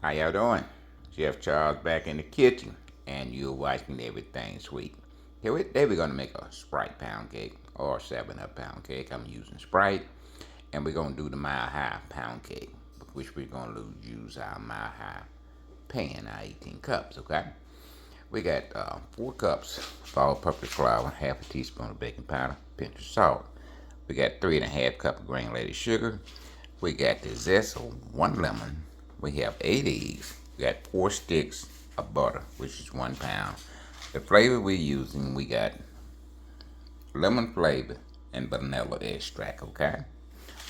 How y'all doing? Chef Charles back in the kitchen, and you're watching Everything Sweet. Today we're gonna make a Sprite pound cake or 7-Up pound cake. I'm using Sprite, and we're gonna do the Mile High pound cake, which we're gonna use our Mile High pan, our 18 cups. Okay. We got 4 cups of all-purpose flour, half a teaspoon of baking powder, pinch of salt. We got 3½ cup of granulated sugar. We got the zest of 1 lemon. We have 8 eggs. We got 4 sticks of butter, which is 1 pound. The flavor we're using, we got lemon flavor and vanilla extract, okay?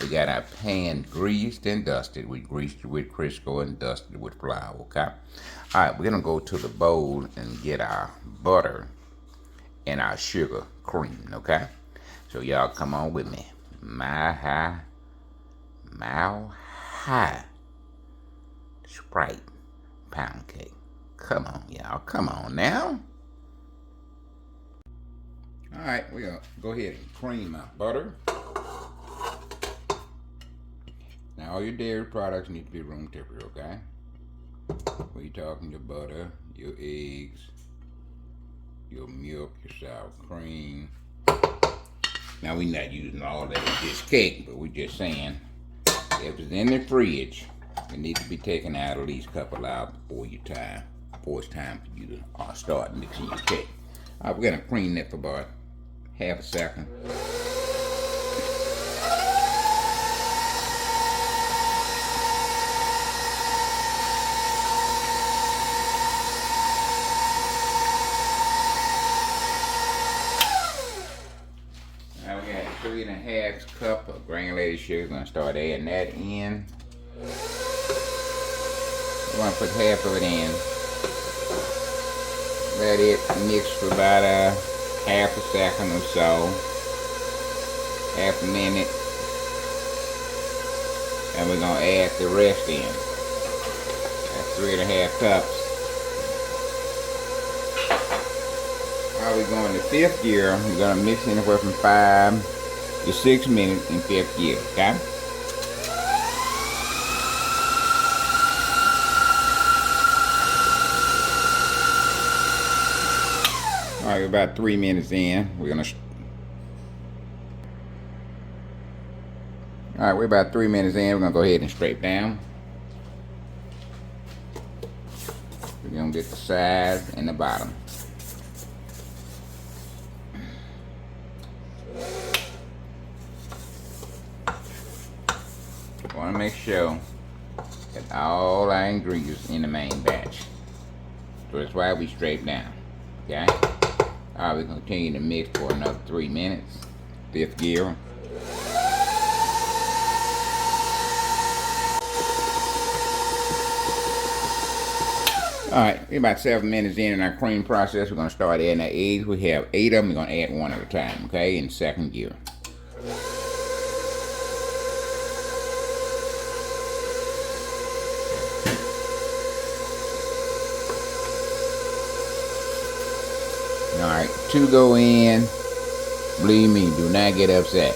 We got our pan greased and dusted. We greased it with Crisco and dusted it with flour, okay? Alright, we're gonna go to the bowl and get our butter and our sugar creamed, okay? So y'all come on with me. Mile High Sprite pound cake. Come on, y'all. Come on now. Alright, we're going to go ahead and cream our butter. Now, all your dairy products need to be room temperature, okay? We're talking your butter, your eggs, your milk, your sour cream. Now, we're not using all that in this cake, but we're just saying, if it's in the fridge, it needs to be taken out at least a couple hours before it's time for you to start mixing your cake. Alright, we're gonna cream that for about half a second. Now we got 3½ cup of granulated sugar. We're gonna start adding that in. We're gonna put half of it in. Let it mix for about half a second or so. Half a minute. And we're gonna add the rest in. That's 3½ cups. Now we're going to 5th gear. We're gonna mix anywhere from 5 to 6 minutes in 5th gear, okay? Alright, we're about 3 minutes in. Alright, we're about 3 minutes in. We're gonna go ahead and scrape down. We're gonna get the sides and the bottom. We want to make sure that all our ingredients in the main batch. So that's why we scrape down. Okay? Alright, we're going to continue to mix for another 3 minutes. 5th gear. Alright, we're about 7 minutes in our cream process. We're going to start adding our eggs. We have 8 of them. We're going to add 1 at a time, okay, in 2nd gear. Alright, 2 go in. Believe me, do not get upset.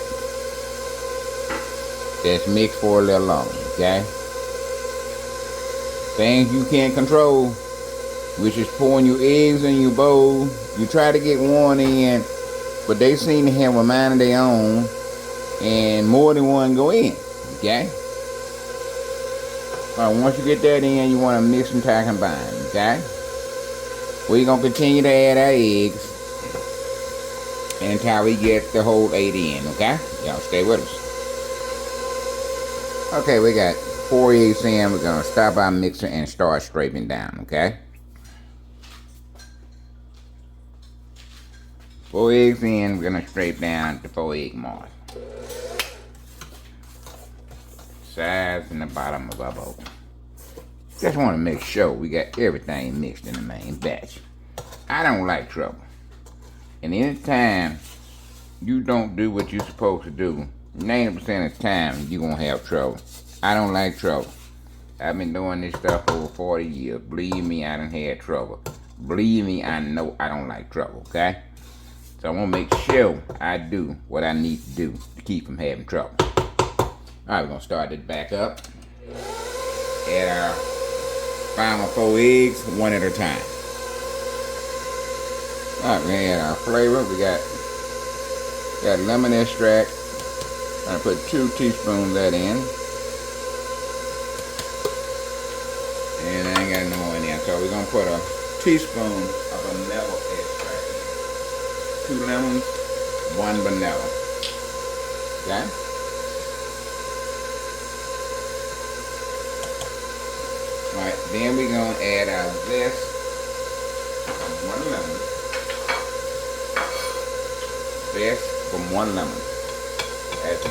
Just mix for a little longer, okay? Things you can't control, which is pouring your eggs in your bowl. You try to get 1 in, but they seem to have a mind of their own, and more than 1 go in, okay? Alright, once you get that in, you want to mix and tie combine, okay? We're going to continue to add our eggs until we get the whole 8 in, okay? Y'all stay with us. Okay, we got 4 eggs in. We're going to stop our mixer and start scraping down, okay? 4 eggs in, we're going to scrape down to 4 egg mark. Sides and the bottom of our bowl. Just want to make sure we got everything mixed in the main batch. I don't like trouble. And anytime you don't do what you're supposed to do, 90% of the time you're going to have trouble. I don't like trouble. I've been doing this stuff over 40 years. Believe me, I done had trouble. Believe me, I know I don't like trouble, okay? So I want to make sure I do what I need to do to keep from having trouble. Alright, we're going to start it back up. Add our final 4 eggs, one at a time. Alright, we add our flavor. We got lemon extract. I'm gonna put 2 teaspoons of that in. And I ain't got no more in there. So we're gonna put a teaspoon of vanilla extract in. 2 lemons, 1 vanilla. Okay? Alright, then we're gonna add our zest from 1 lemon. Zest from 1 lemon. Add in.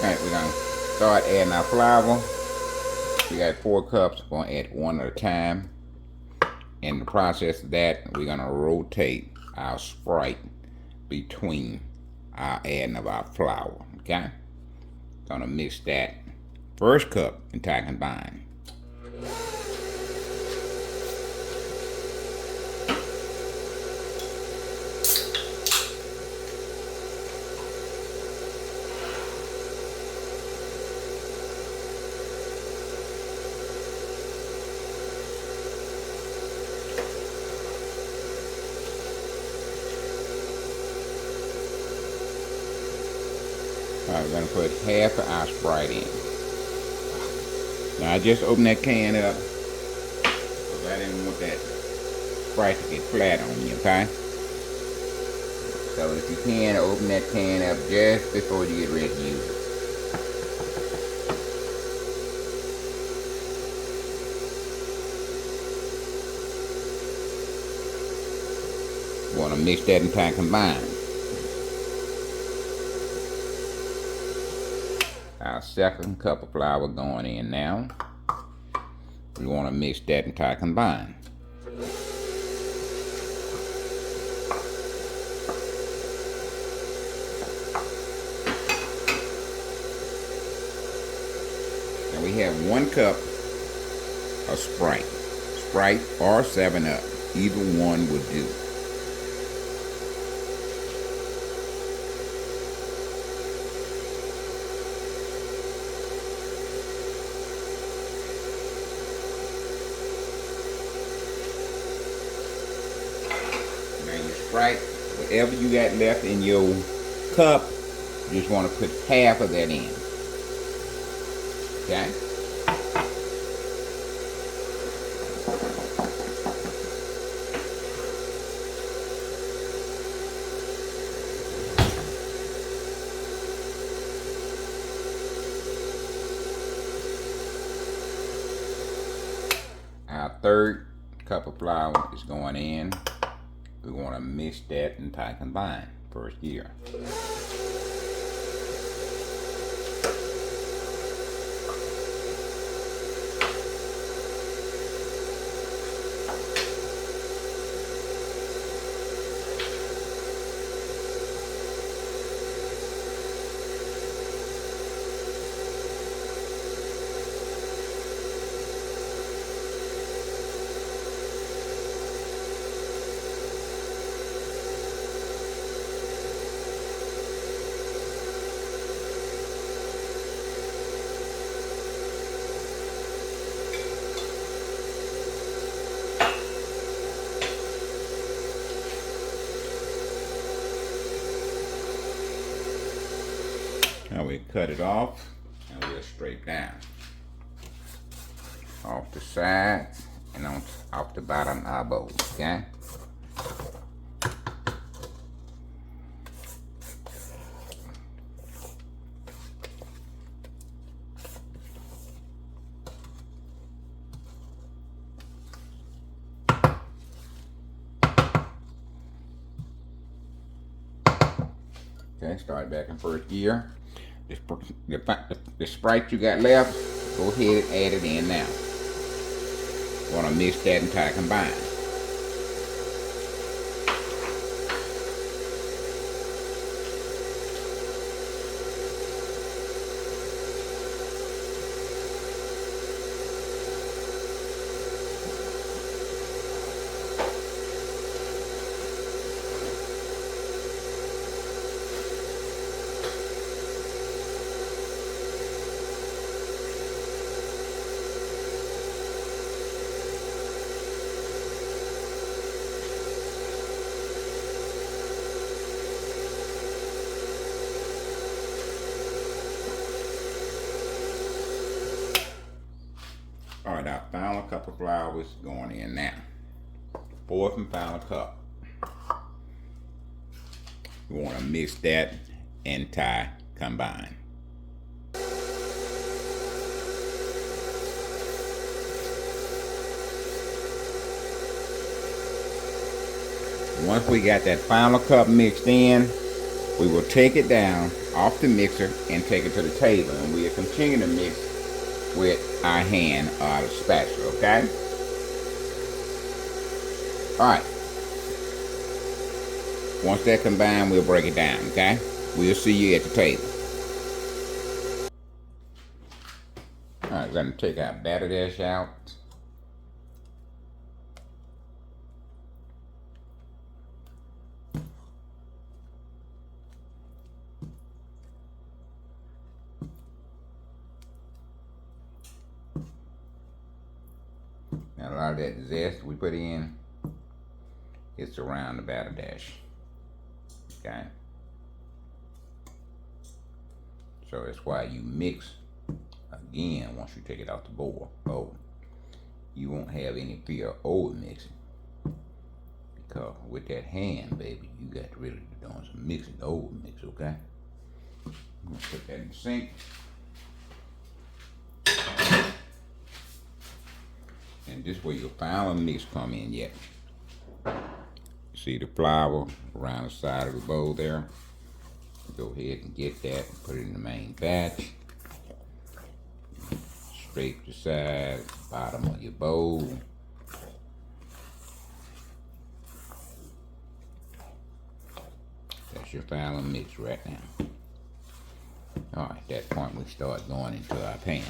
Alright, we're going to start adding our flour. We got 4 cups. We're going to add 1 at a time. In the process of that, we're going to rotate our Sprite between our adding of our flour. Okay? Going to mix that first cup until combined. Alright, we're going to put half of our Sprite in. Now I just opened that can up because I didn't want that Sprite to get flat on you, okay? So if you can, open that can up just before you get ready to use it. You want to mix that until combined. Our second cup of flour going in now. We want to mix that until combined. And we have 1 cup of Sprite. Sprite or 7-Up. Either one would do. Sprite, whatever you got left in your cup, you just want to put half of that in. Okay? Our third cup of flour is going in. We want to mix that until combined first gear. Now we cut it off and we'll straight down. Off the sides and off the bottom elbows, okay? Okay, start back in first gear. The Sprite you got left, go ahead and add it in now. Want to mix that until combined. cup of flour is going in now. Fourth and final cup. We want to mix that and combine. Once we got that final cup mixed in, we will take it down off the mixer and take it to the table, and we'll continue to mix with our hand or the spatula, okay? Alright. Once that combined, we'll break it down, okay? We'll see you at the table. Alright, we're going to take our batter dish out. Now a lot of that zest we put in, it's around the batter dish. Okay? So that's why you mix again once you take it off the bowl. Oh, you won't have any fear of over mixing. Because with that hand, baby, you got to really be doing some mixing, over mix, okay? I'm gonna put that in the sink. And this way your final mix come in yet. See the flour around the side of the bowl there? Go ahead and get that and put it in the main batch. Scrape the side, bottom of your bowl. That's your final mix right now. Alright, at that point we start going into our pan.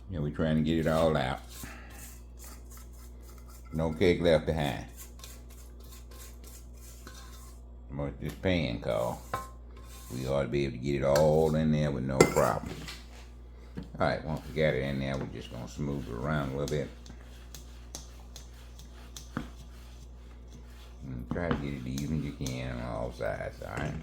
Yeah, we're trying to get it all out. No cake left behind. What this pan call. We ought to be able to get it all in there with no problem. Alright, once we got it in there, we're just going to smooth it around a little bit. And try to get it even as you can on all sides, alright?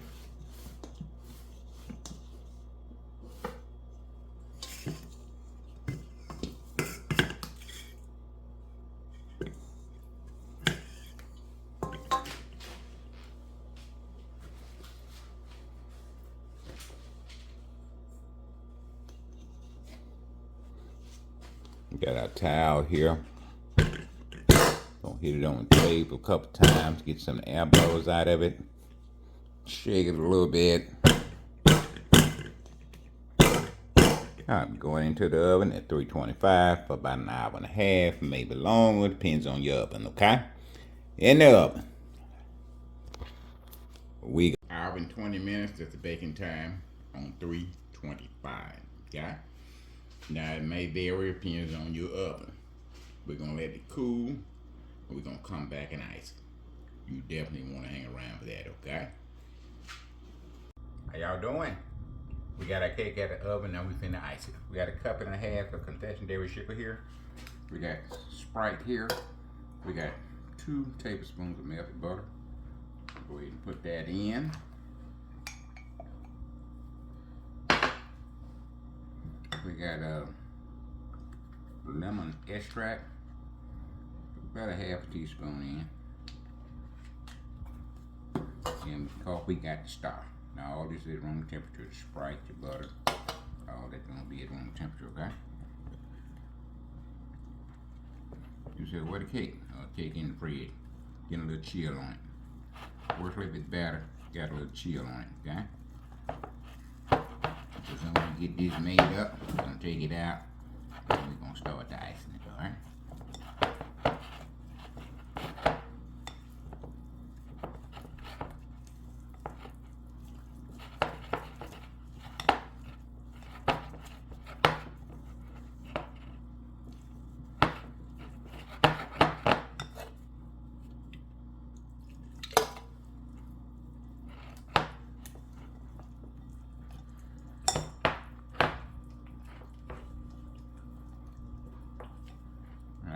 We got our towel here. Gonna hit it on the table a couple times, get some air bubbles out of it. Shake it a little bit. I'm going into the oven at 325 for about an hour and a half, maybe longer, depends on your oven, okay? In the oven. We got an hour and 20 minutes, that's the baking time on 325, okay? Now it may vary, depends on your oven. We're gonna let it cool, and we're gonna come back and ice it. You definitely wanna hang around for that, okay? How y'all doing? We got our cake out of the oven, now we finna ice it. We got a cup and a half of confection dairy sugar here. We got Sprite here. We got 2 tablespoons of melted butter. Go ahead and put that in. We got lemon extract, about a half a teaspoon in. And coffee got the star. Now all this is room temperature. The Sprite, the butter, all that's gonna be at room temperature, okay? You said, where the cake? Cake in the fridge. Getting a little chill on it. Works a little bit better. Got a little chill on it, okay? So soon as we get this made up, we're gonna take it out and we're gonna start the icing it, alright?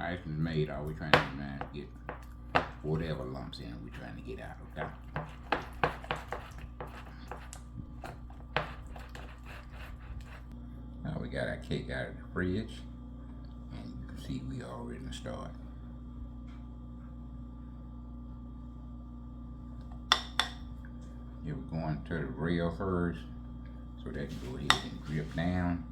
Icing is made, all we're trying to get whatever lumps in it we're trying to get out, okay? Now we got our cake out of the fridge, and you can see we already started. Yeah, we're going to the rail first, so that can go ahead and drip down.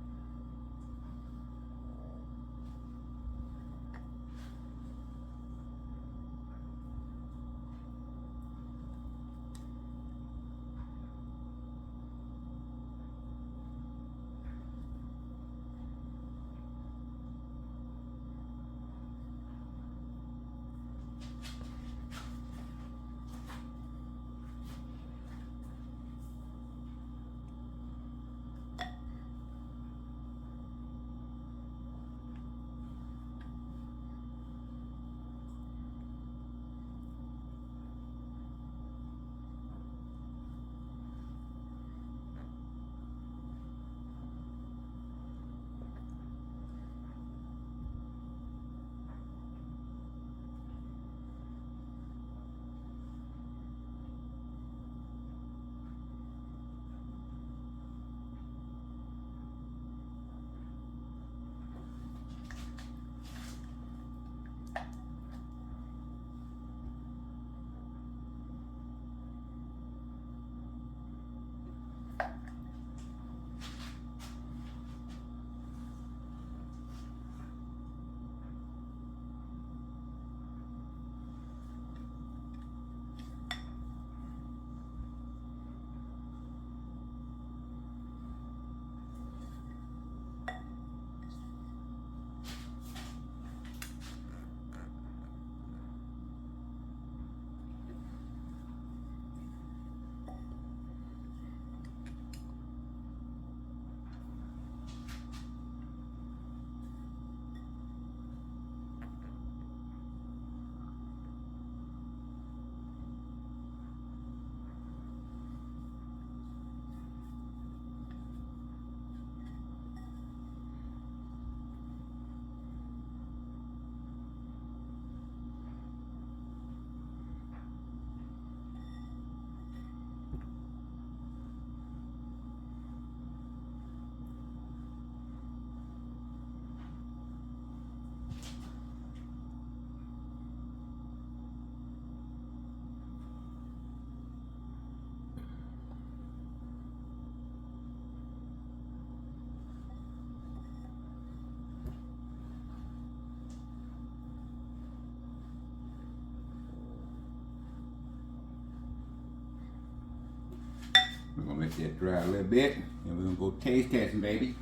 We're gonna let that dry a little bit, and we're gonna go taste testing, baby.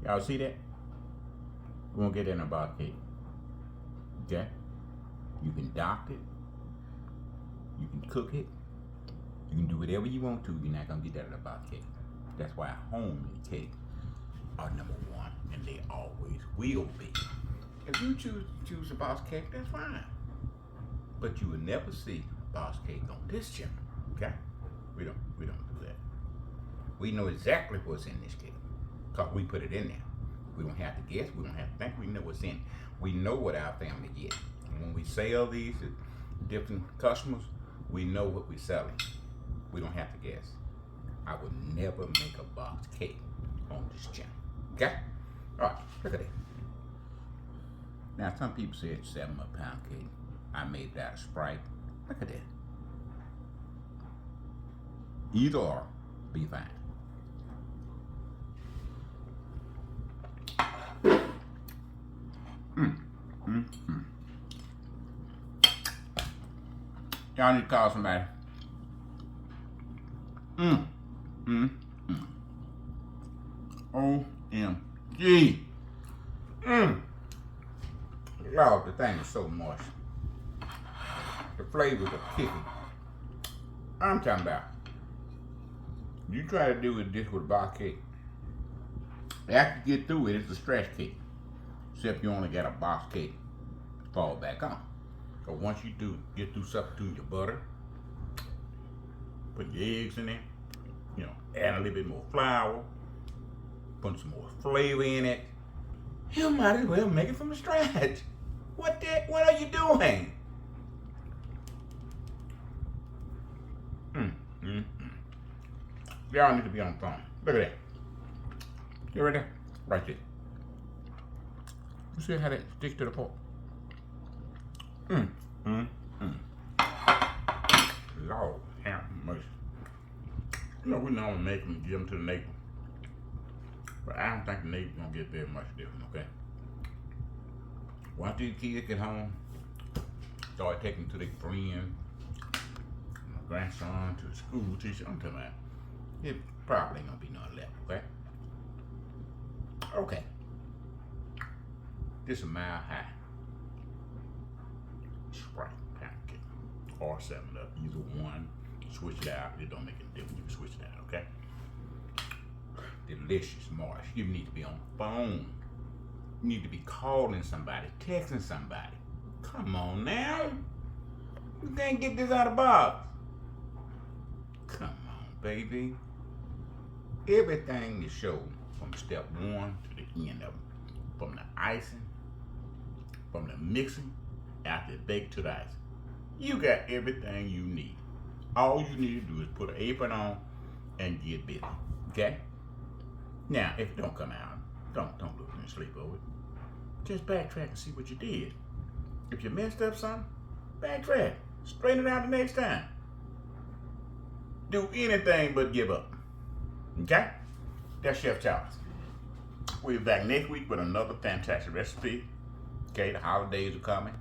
Y'all see that? We're gonna get in a box cake. Okay? You can dock it, you can cook it, you can do whatever you want to. You're not gonna get that in a box cake. That's why homemade cakes are number one, and they always will be. If you choose a box cake, that's fine. But you will never see a box cake on this channel. Okay? We don't do that. We know exactly what's in this cake, because we put it in there. We don't have to guess, we don't have to think, we know what's in it. We know what our family gets. And when we sell these to different customers, we know what we're selling. We don't have to guess. I would never make a box cake on this channel. Okay? All right, look at it. Now, some people say it's 7-up pound cake. I made that a Sprite. Look at that. Either or, be fine. Y'all need to call somebody. OMG. Lord, the thing is so moist. The flavors are kicking. I'm talking about. You try to do this with a box cake. After you get through it, it's a stretch cake. Except you only got a box cake to fall back on. So once you get through substituting your butter, put your eggs in there, add a little bit more flour, put some more flavor in it, you might as well make it from scratch. What are you doing? Y'all need to be on the phone. Look at that. You right there? Right there. You see how that sticks to the pork? Lord have mercy. We normally make them and give them to the neighbor. But I don't think the neighbor's gonna get very much different, okay? Once these kids get home, start taking to their friends, my grandson to the school teacher, I'm talking about, it probably ain't gonna be none left, okay? Okay. This is a Mile High Sprite pound cake or 7-Up. Either one, switch it out. It don't make any difference. You can switch it out, okay? Delicious, moist. You need to be on the phone. You need to be calling somebody, texting somebody. Come on now. You can't get this out of the box. Come on, baby. Everything is shown from step 1 to the end of it. From the icing, from the mixing, after it's baked to the icing. You got everything you need. All you need to do is put an apron on and get busy. Okay? Now, if it don't come out, don't lose any sleep over it. Just backtrack and see what you did. If you messed up something, backtrack. Straighten it out the next time. Do anything but give up. Okay? That's Chef Charles. We'll be back next week with another fantastic recipe. Okay, the holidays are coming.